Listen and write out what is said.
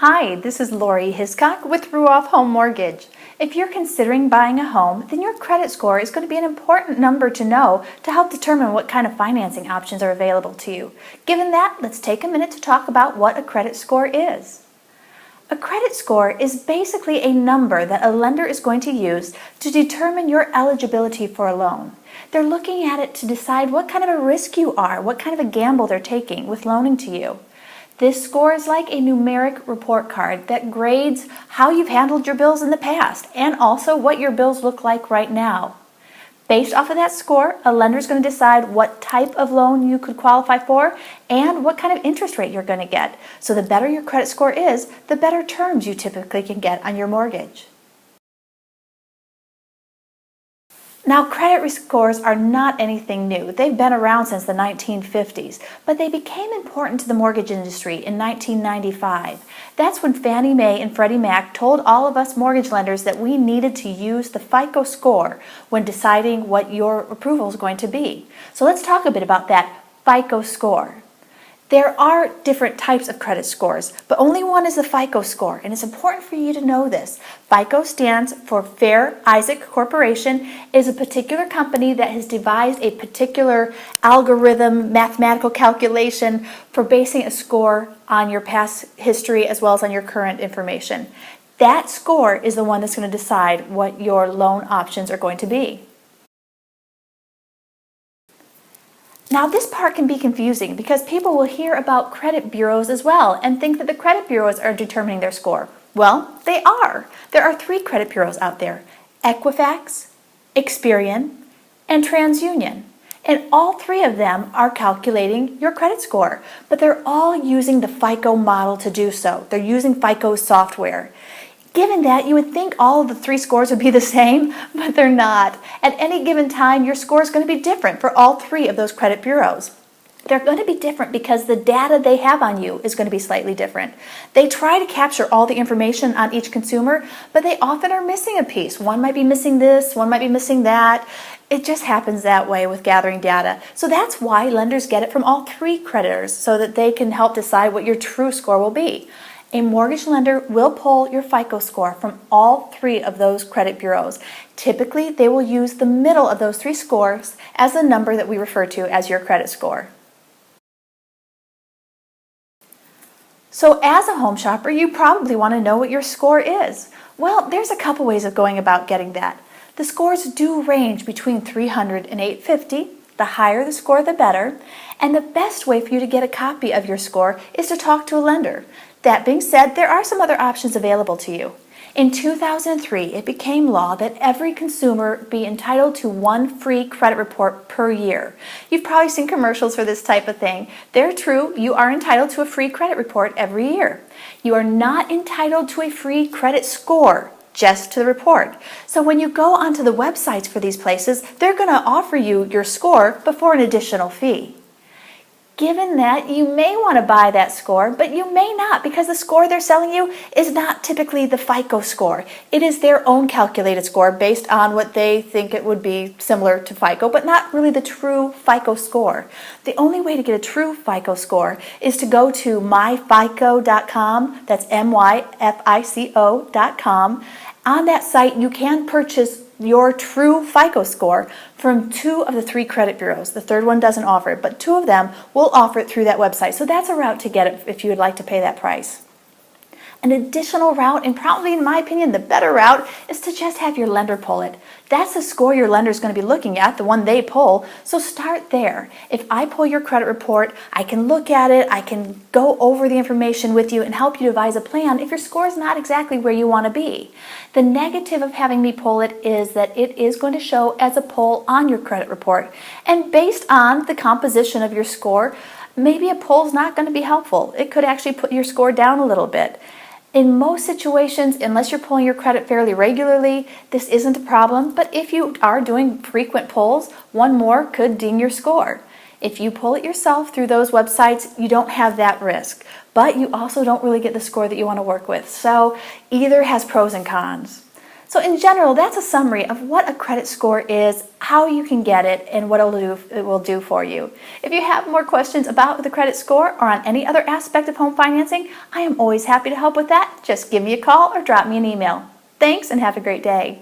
Hi, this is Lori Hiscock with Ruoff Home Mortgage. If you're considering buying a home, then your credit score is going to be an important number to know to help determine what kind of financing options are available to you. Given that, let's take a minute to talk about what a credit score is. A credit score is basically a number that a lender is going to use to determine your eligibility for a loan. They're looking at it to decide what kind of a risk you are, what kind of a gamble they're taking with loaning to you. This score is like a numeric report card that grades how you've handled your bills in the past and also what your bills look like right now. Based off of that score, a lender is going to decide what type of loan you could qualify for and what kind of interest rate you're going to get. So the better your credit score is, the better terms you typically can get on your mortgage. Now, credit scores are not anything new. They've been around since the 1950s, but they became important to the mortgage industry in 1995. That's when Fannie Mae and Freddie Mac told all of us mortgage lenders that we needed to use the FICO score when deciding what your approval is going to be. So let's talk a bit about that FICO score. There are different types of credit scores, but only one is the FICO score, and it's important for you to know this. FICO stands for Fair Isaac Corporation. It is a particular company that has devised a particular algorithm, mathematical calculation for basing a score on your past history as well as on your current information. That score is the one that's going to decide what your loan options are going to be. Now, this part can be confusing because people will hear about credit bureaus as well and think that the credit bureaus are determining their score. Well, they are. There are 3 credit bureaus out there: Equifax, Experian, and TransUnion. And all 3 of them are calculating your credit score, but they're all using the FICO model to do so. They're using FICO software. Given that, you would think all of the 3 scores would be the same, but they're not. At any given time, your score is going to be different for all 3 of those credit bureaus. They're going to be different because the data they have on you is going to be slightly different. They try to capture all the information on each consumer, but they often are missing a piece. One might be missing this, one might be missing that. It just happens that way with gathering data. So that's why lenders get it from all 3 creditors so that they can help decide what your true score will be. A mortgage lender will pull your FICO score from all 3 of those credit bureaus. Typically, they will use the middle of those 3 scores as the number that we refer to as your credit score. So as a home shopper, you probably want to know what your score is. Well, there's a couple ways of going about getting that. The scores do range between 300 and 850. The higher the score, the better. And the best way for you to get a copy of your score is to talk to a lender. That being said, there are some other options available to you. In 2003, it became law that every consumer be entitled to 1 free credit report per year. You've probably seen commercials for this type of thing. They're true. You are entitled to a free credit report every year. You are not entitled to a free credit score, just to the report. So when you go onto the websites for these places, they're going to offer you your score before an additional fee. Given that, you may want to buy that score, but you may not, because the score they're selling you is not typically the FICO score. It is their own calculated score based on what they think it would be similar to FICO, but not really the true FICO score. The only way to get a true FICO score is to go to myfico.com, that's myfico.com. On that site, you can purchase your true FICO score from 2 of the 3 credit bureaus. The 3rd one doesn't offer it, but 2 of them will offer it through that website. So that's a route to get it if you would like to pay that price. An additional route, and probably in my opinion the better route, is to just have your lender pull it. That's the score your lender is going to be looking at, the one they pull, so start there. If I pull your credit report, I can look at it, I can go over the information with you and help you devise a plan if your score is not exactly where you want to be. The negative of having me pull it is that it is going to show as a pull on your credit report, and based on the composition of your score, maybe a pull is not going to be helpful. It could actually put your score down a little bit. In most situations, unless you're pulling your credit fairly regularly, this isn't a problem, but if you are doing frequent pulls, one more could ding your score. If you pull it yourself through those websites, you don't have that risk, but you also don't really get the score that you want to work with. So either has pros and cons. So in general, that's a summary of what a credit score is, how you can get it, and what it will do for you. If you have more questions about the credit score or on any other aspect of home financing, I am always happy to help with that. Just give me a call or drop me an email. Thanks and have a great day.